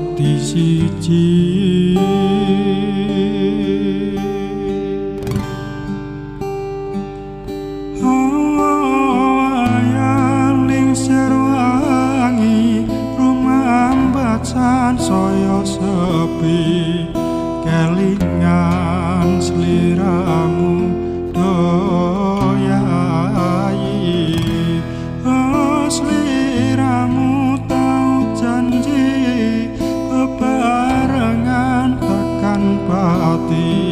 dadi siji ayaning serwangi rumambacan saya sepi kelingan sliramu doyayi sliramu tau janji bebarengan tekan pati